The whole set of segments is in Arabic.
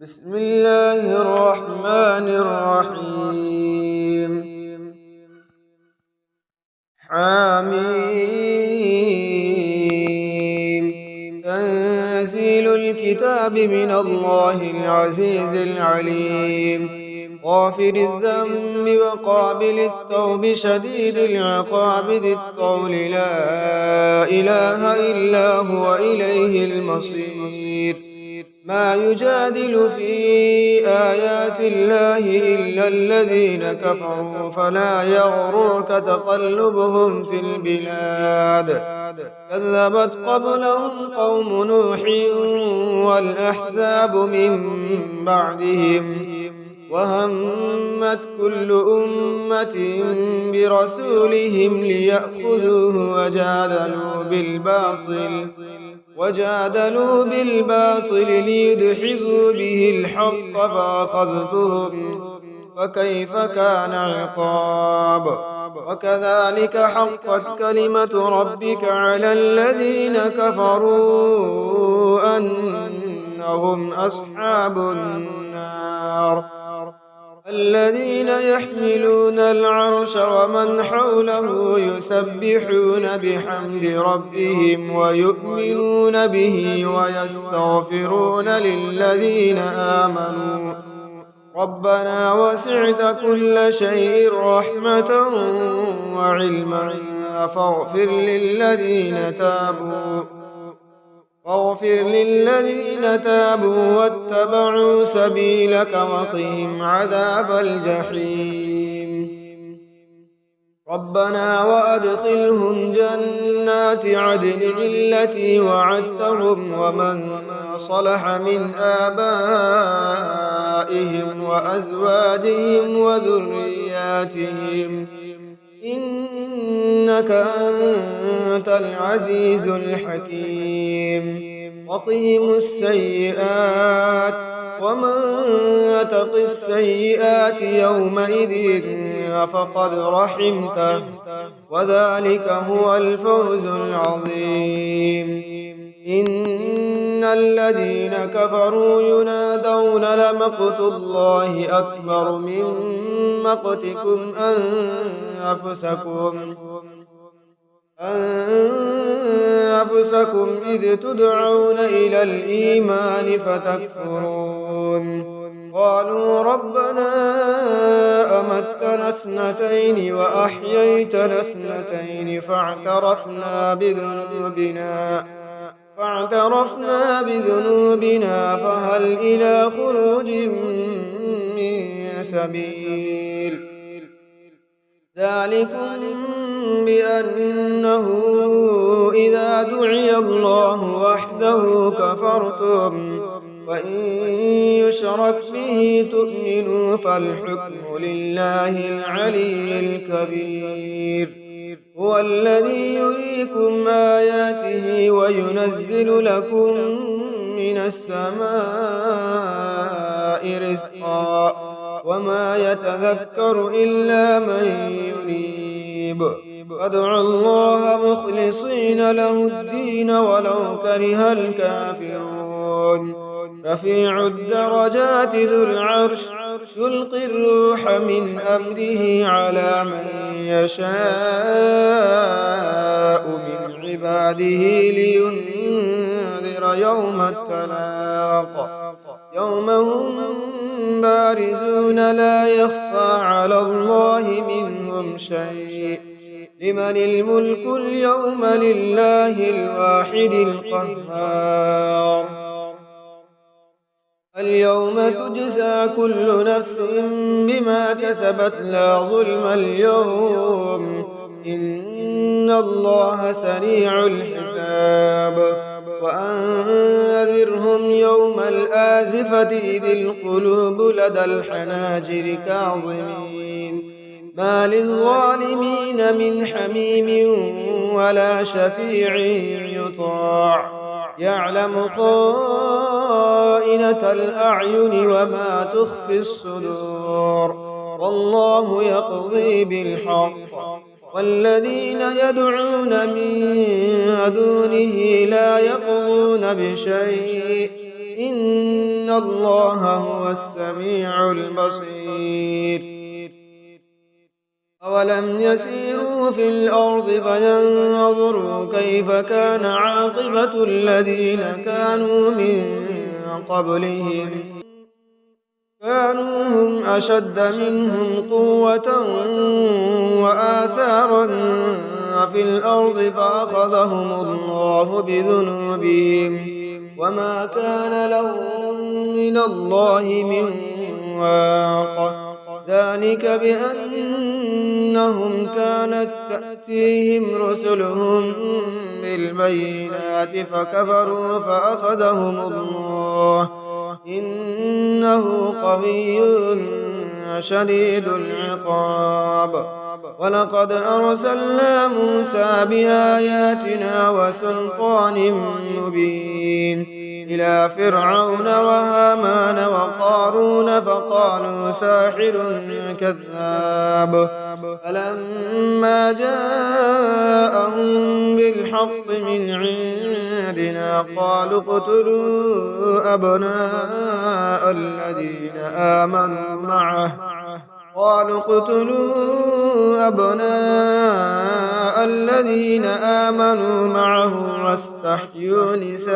بسم الله الرحمن الرحيم. حميم. تنزيل الكتاب من الله العزيز العليم، غافر الذنب وقابل التوب شديد العقاب ذي الطول لا إله إلا هو إليه المصير. ما يجادل في آيات الله إلا الذين كفروا فلا يغررك تقلبهم في البلاد. كذبت قبلهم قوم نوح والأحزاب من بعدهم، وهمت كل أمة برسولهم ليأخذوه وجادلوا بالباطل ليدحضوا به الحق فأخذتهم، فكيف كان عقاب. وكذلك حقت كلمة ربك على الذين كفروا أنهم أصحاب النار. الذين يحملون العرش ومن حوله يسبحون بحمد ربهم ويؤمنون به ويستغفرون للذين آمنوا ربنا وسعت كل شيء رحمة وعلما فاغفر للذين تابوا واتبعوا سبيلك وقهم عذاب الجحيم. ربنا وأدخلهم جنات عدن التي وعدتهم ومن صلح من آبائهم وأزواجهم وذرياتهم إنك أنت العزيز الحكيم. وقهم السيئات ومن يتق السيئات يومئذ فقد رحمته وذلك هو الفوز العظيم. إن الذين كفروا ينادون لمقت الله أكبر من مقتكم أنفسكم إذ تدعون إلى الإيمان فتكفرون. قالوا ربنا أمتنا اثنتين وأحييتنا اثنتين فاعترفنا بذنوبنا فهل إلى خروج من سبيل. ذلكم بأنه إذا دعي الله وحده كفرتم وإن يشرك به تؤمنوا فالحكم لله العلي الكبير. هو الذي يريكم آياته وينزل لكم من السماء رزقا وما يتذكر إلا من ينيب. فادعوا الله مخلصين له الدين ولو كره الكافرون. رفيع الدرجات ذو العرش يلقي الروح من أمره على من يشاء من عباده لينذر يوم التلاق. يوم هم بارزون لا يخفى على الله منهم شيء. لمن الملك اليوم لله الواحد القهار. اليوم تجزى كل نفس بما كسبت لا ظلم اليوم إن الله سريع الحساب. وأنذرهم يوم الآزفة إذ القلوب لدى الحناجر كاظمين ما للظالمين من حميم ولا شفيع يطاع. يعلم خائنة الأعين وما تخفي الصدور والله يقضي بالحق. والذين يدعون من دونه لا يقضون بشيء إن الله هو السميع البصير أولم يسيروا في الأرض فينظروا كيف كان عاقبة الذين كانوا من قبلهم كانوا هم أشد منهم قوة وآثارا في الأرض فأخذهم الله بذنوبهم وما كان لهم من الله من واق ذلك بأنهم كانت تأتيهم رسلهم بالبينات فكفروا فأخذهم الله إنه قوي شديد العقاب ولقد أرسلنا موسى بآياتنا وسلطان مبين إلى فرعون وهامان وقارون فقالوا ساحر كذاب فلما جاءهم بالحق من عندنا قالوا اقتلوا أبناء الذين آمنوا معه واستحيوا نساءهم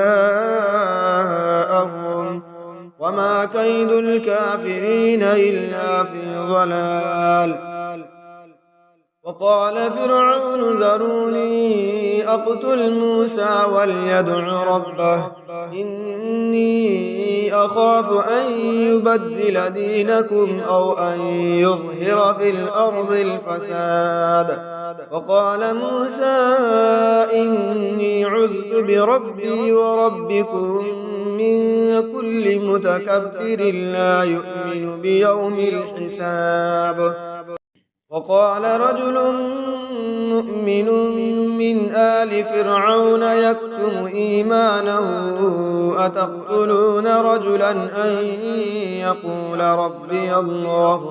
وما كيد الكافرين إلا في ضلال وقال فرعون ذروني أقتل موسى وليدع ربه إني أخاف أن يبدل دينكم أو أن يظهر في الأرض الفساد وقال موسى إني عذت بربي وربكم من كل متكبر لا يؤمن بيوم الحساب وقال رجل مؤمن من آل فرعون يكتم إيمانه أتقتلون رجلا أن يقول ربي الله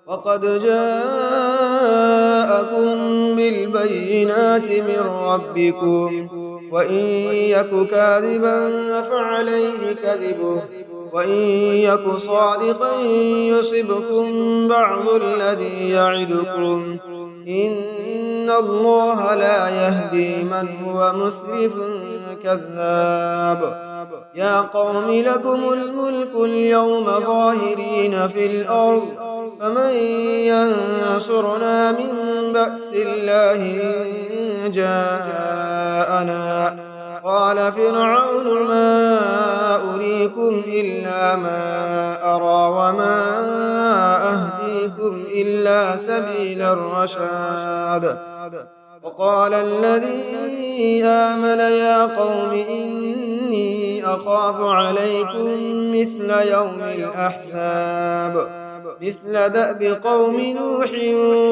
وقد جاءكم بالبينات من ربكم وإن يك كاذبا فعليه كذبه وإن يك صادقا يصبكم بعض الذي يعدكم إن الله لا يهدي من هو مسرف كذاب يا قوم لكم الملك اليوم ظاهرين في الأرض فمن ينصرنا من بأس الله إن جاءنا قال فرعون ما أريكم إلا ما أرى وما أهديكم إلا سبيل الرشاد وقال الذي آمن يا قوم إني أخاف عليكم مثل يوم الأحزاب مثل دأب قوم نوح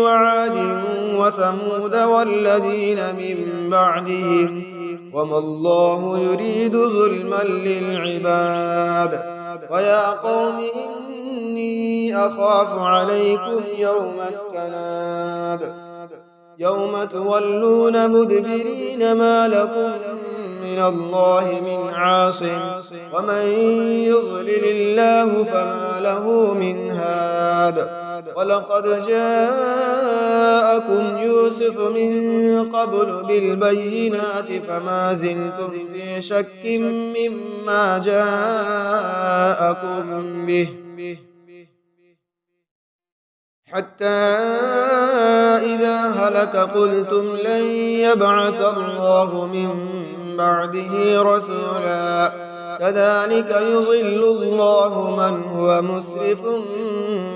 وعاد وثمود والذين من بعدهم وما الله يريد ظلما للعباد ويا قوم إني أخاف عليكم يوم التناد يوم تولون مدبرين ما لكم من الله من عاصم ومن يضلل الله فما له من هاد ولقد جاءكم يوسف من قبل بالبينات فما زلتم في شك مما جاءكم به حتى إذا هلك قلتم لن يبعث الله من بعده رسولا كذلك يضل الله من هو مسرف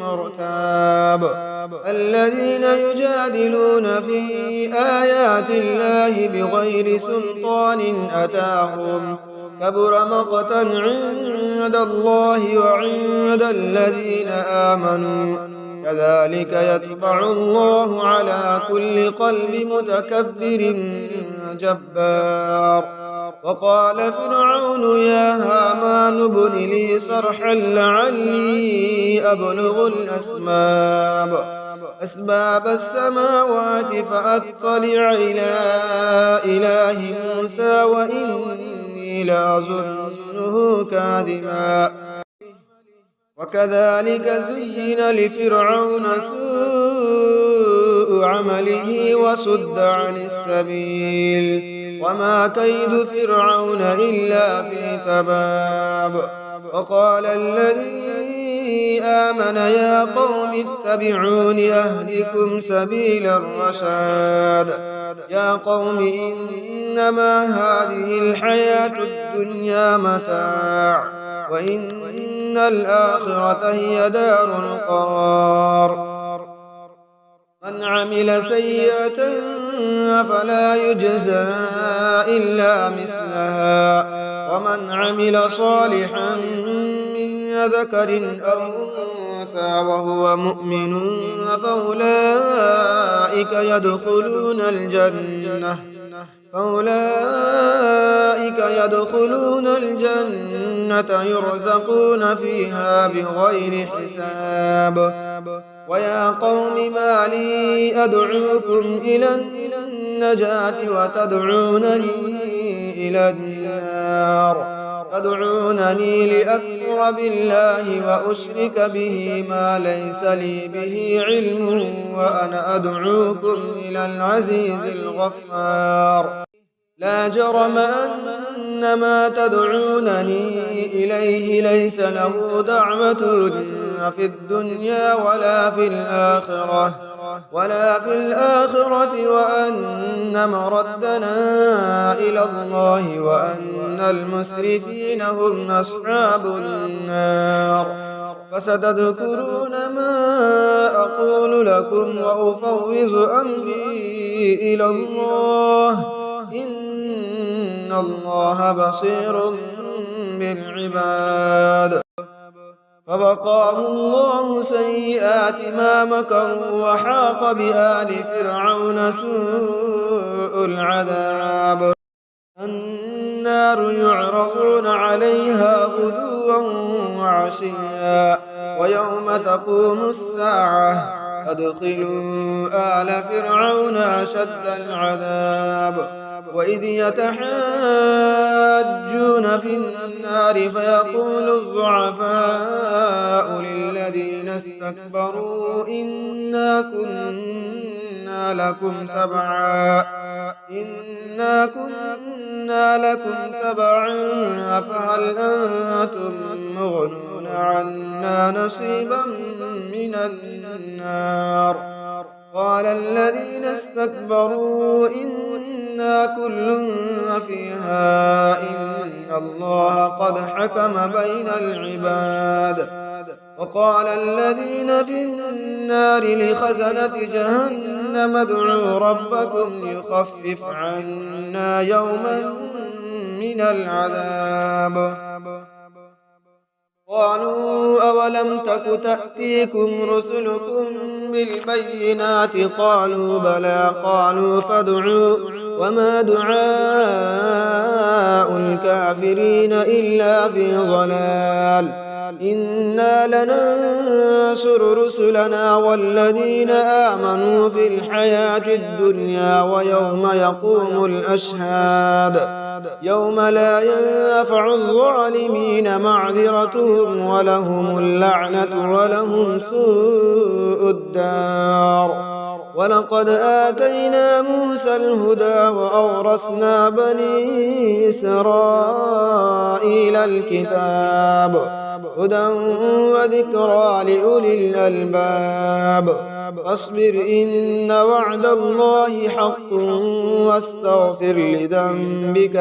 مرتاب الذين يجادلون في آيات الله بغير سلطان أتاهم كبر مقتا عند الله وعند الذين آمنوا كذلك يطبع الله على كل قلب متكبر جبار وقال فرعون يا هامان ابن لي صرحا لعلي أبلغ أسباب السماوات فأطلع إلى إله موسى وإني إني لأظنه كاذبا وكذلك زين لفرعون سوء عمله وصد عن السبيل وما كيد فرعون إلا في تباب وقال الذي آمن يا قوم اتبعون أهدكم سبيل الرشاد يا قوم إنما هذه الحياة الدنيا متاع وإن الآخرة هي دار القرار من عمل سيئة فلا يجزى إلا مثلها ومن عمل صالحا من ذكر أو أنثى وهو مؤمن فأولئك يدخلون الجنة يرزقون فيها بغير حساب ويا قوم ما لي أدعوكم إلى النجاة وتدعونني إلى النار تدعونني لأكفر بالله وأشرك به ما ليس لي به علم وأنا أدعوكم إلى العزيز الغفار لا جرم أن ما تدعونني إليه ليس له دعوة في الدنيا ولا في الآخرة وأن مردنا إلى الله وأن المسرفين هم أصحاب النار فستذكرون ما أقول لكم وأفوض أمري إلى الله إن الله بصير بالعباد فوقاه الله سيئات ما مكروا وحاق بآل فرعون سوء العذاب النار يعرضون عليها غدوا وعشيا ويوم تقوم الساعة أدخلوا آل فرعون أشد العذاب وإذ يتحاجون في النار فيقول الضعفاء للذين استكبروا إنا كنا لكم تبعا فهل أنتم مغنون عنا نصيبا من النار قال الذين استكبروا إنا كل فيها إن الله قد حكم بين العباد وقال الذين في النار لخزنة جهنم ادعوا ربكم يخفف عنا يوما من العذاب قالوا أولم تك تأتيكم رسلكم بالبينات قالوا بلى قالوا فادعوا وما دعاء الكافرين إلا في ضلال إنا لننصر رسلنا والذين آمنوا في الحياة الدنيا ويوم يقوم الأشهاد يوم لا ينفع الظالمين معذرتهم ولهم اللعنة ولهم سوء الدار ولقد آتينا موسى الهدى وأورثنا بني إسرائيل الكتاب هدى وذكرى لأولي الألباب فاصبر إن وعد الله حق واستغفر لذنبك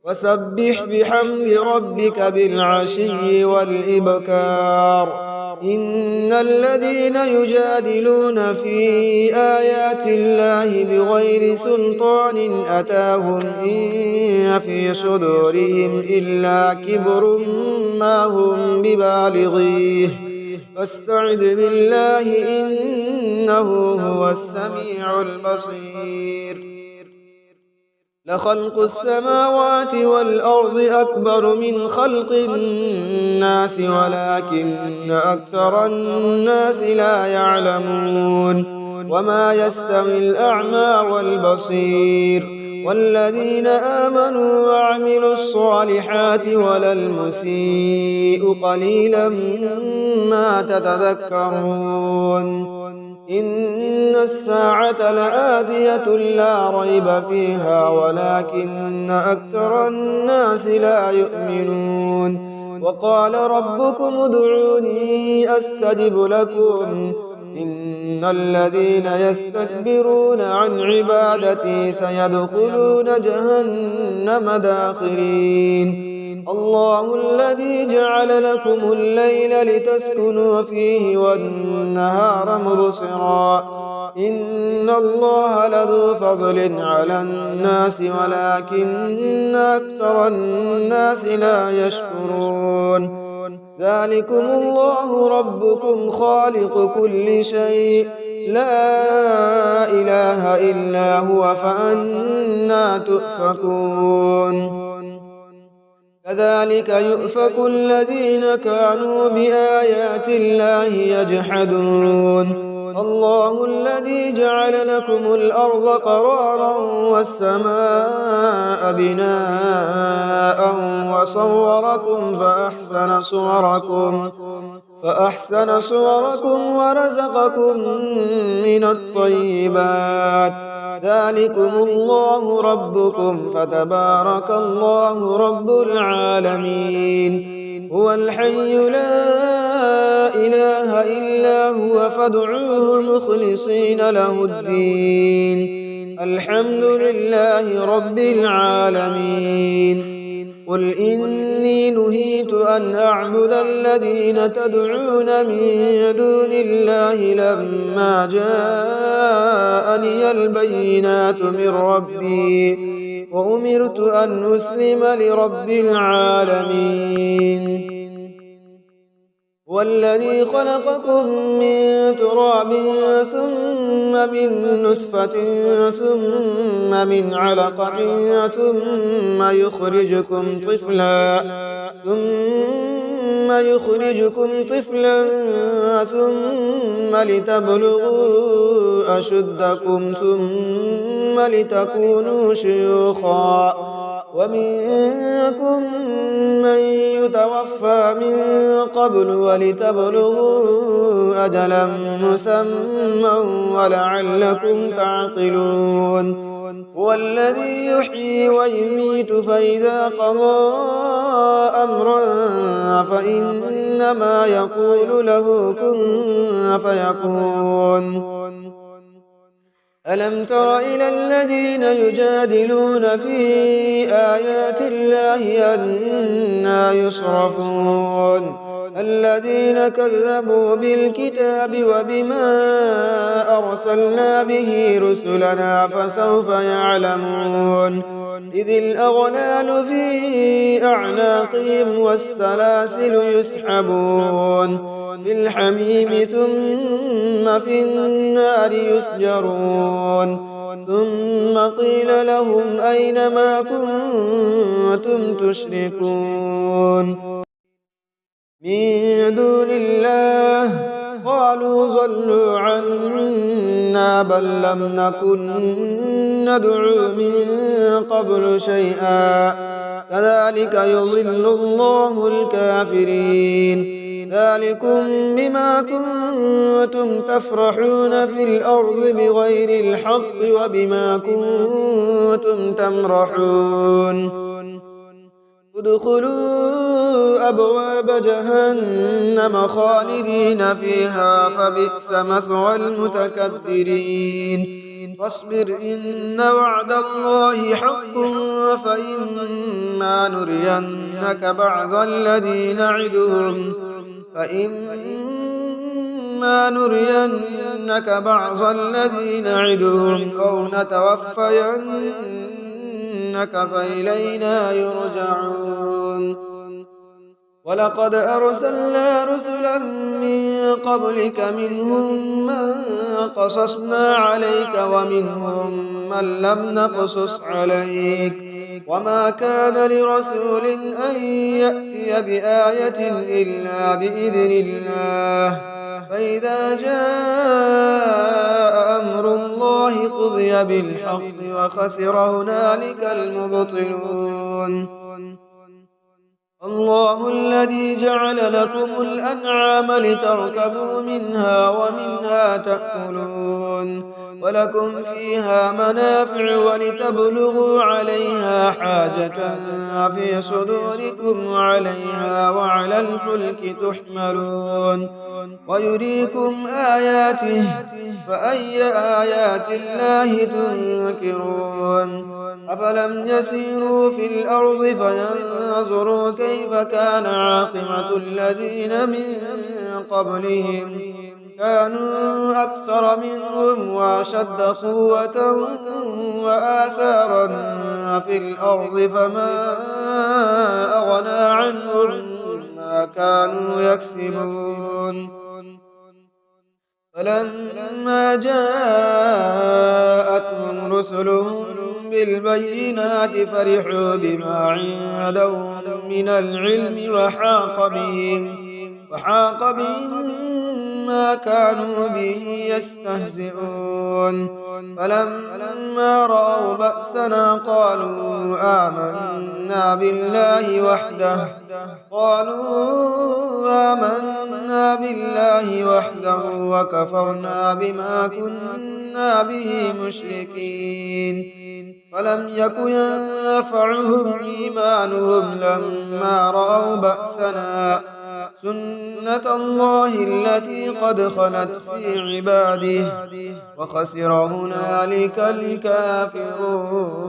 وسبح بحمد ربك بالعشي والإبكار إن الذين يجادلون في آيات الله بغير سلطان أتاهم إن في صدورهم إلا كبر ما هم ببالغيه فاستعذ بالله إنه هو السميع البصير لخلق السماوات والأرض أكبر من خلق الناس ولكن أكثر الناس لا يعلمون وما يستوي الأعمى والبصير والذين آمنوا وعملوا الصالحات ولا المسيء قليلا ما تتذكرون إن الساعة لآتية لا ريب فيها ولكن أكثر الناس لا يؤمنون وقال ربكم ادعوني أستجب لكم إن الذين يستكبرون عن عبادتي سيدخلون جهنم داخرين الله الذي جعل لكم الليل لتسكنوا فيه والنهار مبصرا إن الله لذو فضل على الناس ولكن أكثر الناس لا يشكرون ذلكم الله ربكم خالق كل شيء لا إله إلا هو فأنى تؤفكون كذلك يؤفك الذين كانوا بآيات الله يجحدون الله الذي جعل لكم الأرض قرارا والسماء بناء وصوركم فأحسن صوركم ورزقكم من الطيبات ذلكم الله ربكم فتبارك الله رب العالمين هو الحي لا إله إلا هو فادعوه مخلصين له الدين الحمد لله رب العالمين قل إني نهيت أن أعبد الذين تدعون من دون الله لما جاءني البينات من ربي وأمرت أن أسلم لرب العالمين والذي خلقكم من تراب ثم من نطفة ثم من علقة ثم يخرجكم طفلا ثم لتبلغوا أشدكم ثم لتكونوا شيوخا ومنكم من يتوفى من قبل ولتبلغوا أجلا مسمى ولعلكم تعقلون هو الذي يحيي ويميت فإذا قضى أمرا فإنما يقول له كن فيكون ألم تر إلى الذين يجادلون في آيات الله أنى يصرفون الذين كذبوا بالكتاب وبما أرسلنا به رسلنا فسوف يعلمون إذ الأغلال في أعناقهم والسلاسل يسحبون في الحميم ثم في النار يسجرون ثم قيل لهم أين ما كنتم تشركون من دون الله قالوا ضلوا عنا بل لم نكن ندعو من قبل شيئا كذلك يضل الله الكافرين ذلكم بما كنتم تفرحون في الأرض بغير الحق وبما كنتم تمرحون ادخلوا أبواب جهنم خالدين فيها فبئس مثوى المتكبرين فاصبر إن وعد الله حق فإما نرينك بعض الذي نعدهم أو نتوفينك فإلينا يرجعون ولقد أرسلنا رسلا من قبلك منهم من قصصنا عليك ومنهم من لم نقصص عليك وما كان لرسول أن يأتي بآية إلا بإذن الله فإذا جاء قضي بالحق وخسر هنالك المبطلون. الله الذي جعل لكم الأنعام لتركبوا منها ومنها تأكلون ولكم فيها منافع ولتبلغوا عليها حاجة في صدوركم وعليها وعلى الفلك تحملون ويريكم آياته فأي آيات الله تنكرون أفلم يسيروا في الأرض فينظروا كيف كان عاقبة الذين من قبلهم كانوا أكثر منهم وأشد قوة وآثارا في الأرض فما أغنى عنهم ما كانوا يكسبون فلما جاءتهم رسلهم بالبينات فرحوا بما عندهم من العلم وحاق بهم ما كانوا به يستهزئون فلما رأوا بأسنا قالوا آمنا بالله وحده وكفرنا بما كنا به مشركين فلم يك ينفعهم إيمانهم لما رأوا بأسنا سنة الله التي قد خلت في عباده وخسر هنالك الكافرون.